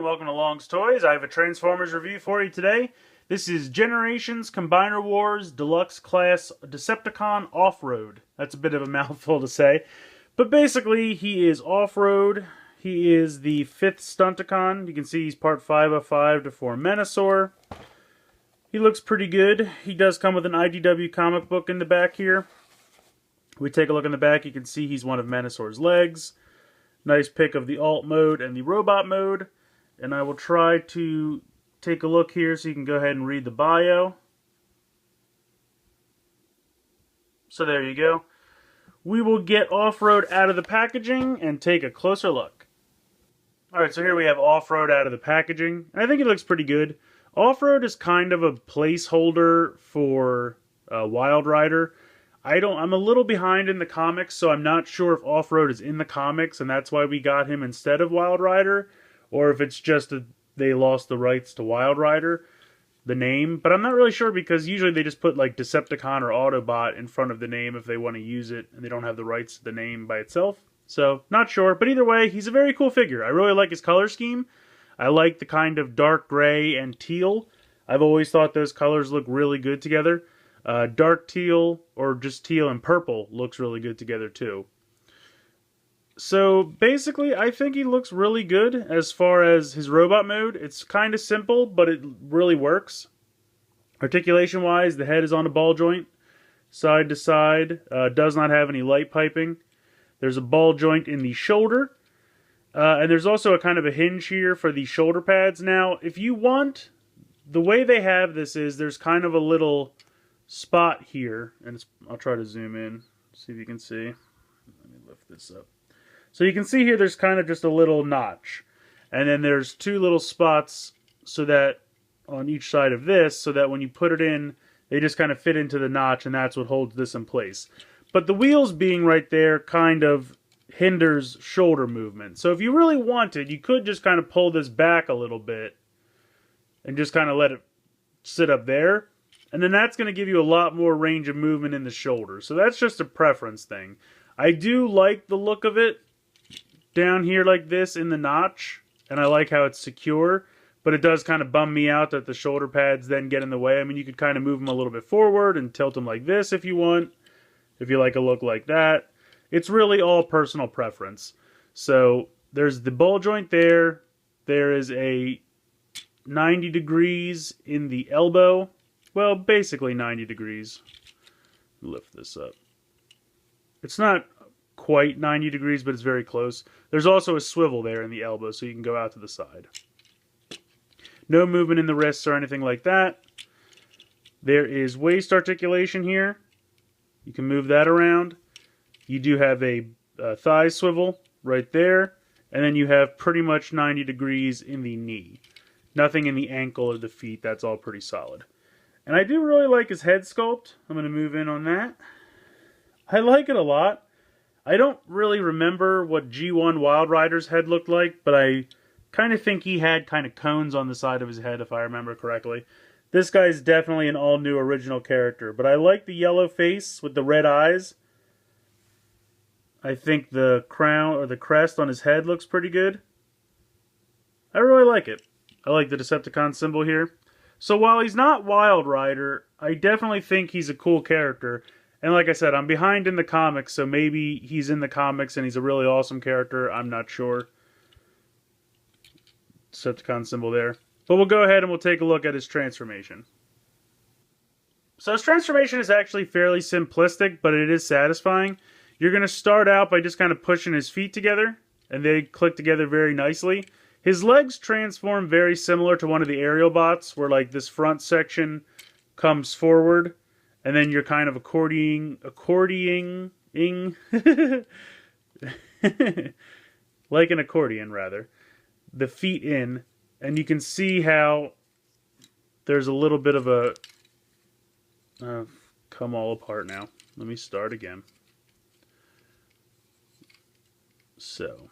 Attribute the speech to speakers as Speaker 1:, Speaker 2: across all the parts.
Speaker 1: and welcome to Long's Toys. I have a Transformers review for you today. This is Generations Combiner Wars Deluxe Class Decepticon Offroad. That's a bit of a mouthful to say. But basically, he is Offroad. He is the 5th Stunticon. You can see he's part 505 to 4 Menasor. He looks pretty good. He does come with an IDW comic book in the back here. We take a look in the back, you can see he's one of Menasor's legs. Nice pick of the alt mode and the robot mode. And I will try to take a look here so you can go ahead and read the bio. So there you go. We will get Offroad out of the packaging and take a closer look. Alright, so here we have Offroad out of the packaging. And I think it looks pretty good. Offroad is kind of a placeholder for Wild Rider. I'm a little behind in the comics, so I'm not sure if Offroad is in the comics, and that's why we got him instead of Wild Rider, or if it's just that they lost the rights to Wild Rider, the name. But I'm not really sure, because usually they just put like Decepticon or Autobot in front of the name if they want to use it, and they don't have the rights to the name by itself. So, not sure. But either way, he's a very cool figure. I really like his color scheme. I like the kind of dark gray and teal. I've always thought those colors look really good together. Dark teal, or just teal and purple, looks really good together too. So basically, I think he looks really good as far as his robot mode. It's kind of simple, but it really works. Articulation-wise, the head is on a ball joint, side to side. Does not have any light piping. There's a ball joint in the shoulder. And there's also a kind of a hinge here for the shoulder pads. Now, if you want, the way they have this is there's kind of a little spot here, and I'll try to zoom in, see if you can see. Let me lift this up. So you can see here there's kind of just a little notch, and then there's two little spots so that on each side of this, so that when you put it in, they just kind of fit into the notch, and that's what holds this in place. But the wheels being right there kind of hinders shoulder movement. So if you really wanted, you could just kind of pull this back a little bit and just kind of let it sit up there. And then that's going to give you a lot more range of movement in the shoulder. So that's just a preference thing. I do like the look of it down here like this in the notch. And I like how it's secure. But it does kind of bum me out that the shoulder pads then get in the way. I mean, you could kind of move them a little bit forward and tilt them like this if you want. If you like a look like that. It's really all personal preference. So there's the ball joint there. There is a 90 degrees in the elbow. Well, basically 90 degrees. Lift this up. It's not quite 90 degrees, but it's very close. There's also a swivel there in the elbow, so you can go out to the side. No movement in the wrists or anything like that. There is waist articulation here. You can move that around. You do have a thigh swivel right there. And then you have pretty much 90 degrees in the knee. Nothing in the ankle or the feet. That's all pretty solid. And I do really like his head sculpt. I'm going to move in on that. I like it a lot. I don't really remember what G1 Wild Rider's head looked like, but I kind of think he had kind of cones on the side of his head, if I remember correctly. This guy's definitely an all-new original character, but I like the yellow face with the red eyes. I think the crown or the crest on his head looks pretty good. I really like it. I like the Decepticon symbol here. So while he's not Wild Rider, I definitely think he's a cool character. And like I said, I'm behind in the comics, so maybe he's in the comics and he's a really awesome character. I'm not sure. Decepticon symbol there. But we'll go ahead and we'll take a look at his transformation. So his transformation is actually fairly simplistic, but it is satisfying. You're going to start out by just kind of pushing his feet together, and they click together very nicely. His legs transform very similar to one of the aerial bots, where like this front section comes forward, and then you're kind of accordioning like an accordion rather, the feet in, and you can see how there's a little bit of a come all apart now. Let me start again. So,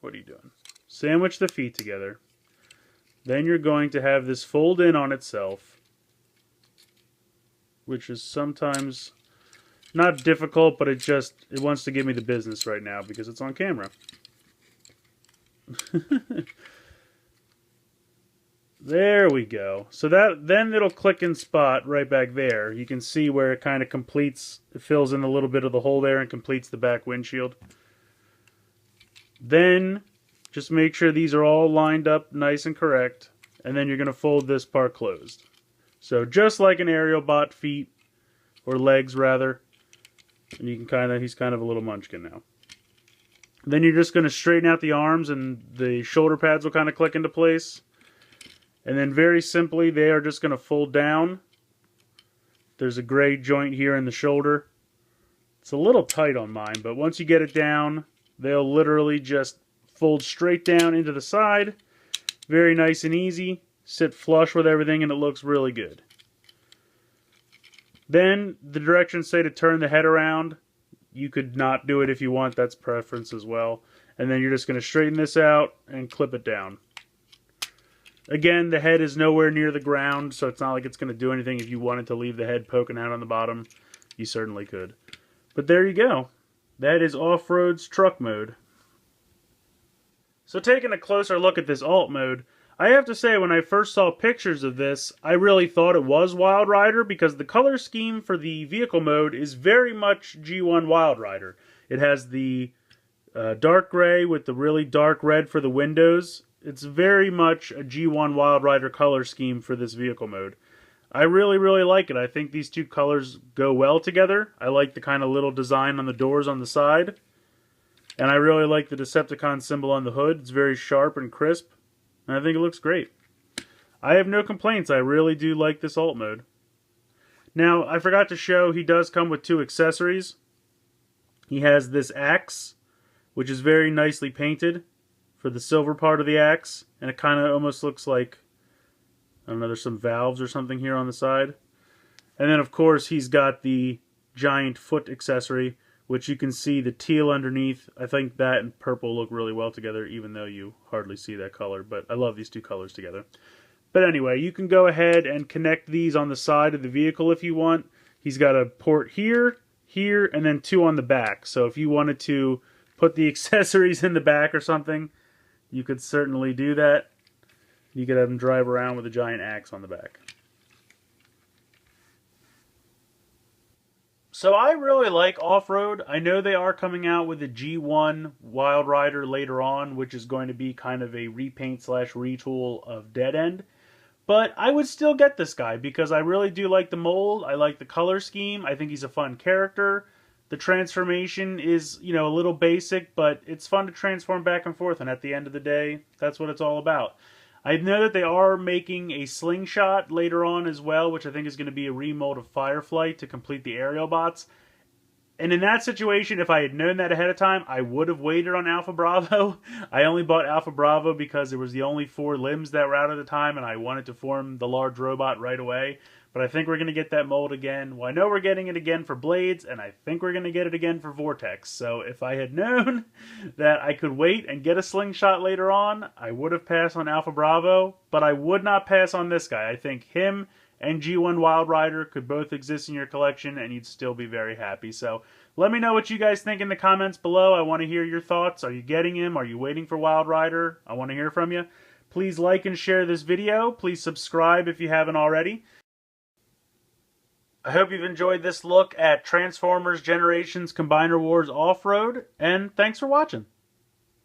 Speaker 1: what are you doing? Sandwich the feet together. Then you're going to have this fold in on itself, which is sometimes not difficult, but it wants to give me the business right now because it's on camera. There we go. So then it'll click in spot right back there. You can see where it kind of completes, it fills in a little bit of the hole there and completes the back windshield. Then just make sure these are all lined up nice and correct, and then you're going to fold this part closed. So just like an aerial bot feet, or legs rather, and you can he's kind of a little munchkin now. Then you're just going to straighten out the arms, and the shoulder pads will kind of click into place. And then very simply, they are just going to fold down. There's a gray joint here in the shoulder. It's a little tight on mine, but once you get it down, they'll literally just fold straight down into the side. Very nice and easy. Sit flush with everything, and it looks really good. Then the directions say to turn the head around. You could not do it if you want. That's preference as well. And then you're just going to straighten this out and clip it down. Again, the head is nowhere near the ground, so it's not like it's going to do anything. If you wanted to leave the head poking out on the bottom, you certainly could. But there you go. That is Offroad's truck mode. So taking a closer look at this alt mode, I have to say when I first saw pictures of this, I really thought it was Wild Rider because the color scheme for the vehicle mode is very much G1 Wild Rider. It has the dark gray with the really dark red for the windows. It's very much a G1 Wild Rider color scheme for this vehicle mode. I really, really like it. I think these two colors go well together. I like the kind of little design on the doors on the side. And I really like the Decepticon symbol on the hood. It's very sharp and crisp. And I think it looks great. I have no complaints. I really do like this alt mode. Now, I forgot to show he does come with two accessories. He has this axe, which is very nicely painted for the silver part of the axe, and it kind of almost looks like, I don't know, there's some valves or something here on the side. And then of course he's got the giant foot accessory, which you can see the teal underneath. I think that and purple look really well together, even though you hardly see that color, but I love these two colors together. But anyway, you can go ahead and connect these on the side of the vehicle if you want. He's got a port here, here, and then two on the back. So if you wanted to put the accessories in the back or something, you could certainly do that. You could have them drive around with a giant axe on the back. So I really like Offroad. I know they are coming out with a G1 Wild Rider later on, which is going to be kind of a repaint slash retool of Dead End. But I would still get this guy because I really do like the mold. I like the color scheme. I think he's a fun character. The transformation is, you know, a little basic, but it's fun to transform back and forth, and at the end of the day, that's what it's all about. I know that they are making a slingshot later on as well, which I think is going to be a remold of Firefly to complete the aerial bots. And in that situation, if I had known that ahead of time, I would have waited on Alpha Bravo. I only bought Alpha Bravo because it was the only 4 limbs that were out at the time, and I wanted to form the large robot right away. But I think we're going to get that mold again. Well, I know we're getting it again for Blades, and I think we're going to get it again for Vortex. So if I had known that I could wait and get a slingshot later on, I would have passed on Alpha Bravo, but I would not pass on this guy. I think him and G1 Wild Rider could both exist in your collection, and you'd still be very happy. So let me know what you guys think in the comments below. I want to hear your thoughts. Are you getting him? Are you waiting for Wild Rider? I want to hear from you. Please like and share this video. Please subscribe if you haven't already. I hope you've enjoyed this look at Transformers Generations Combiner Wars Off-Road, and thanks for watching.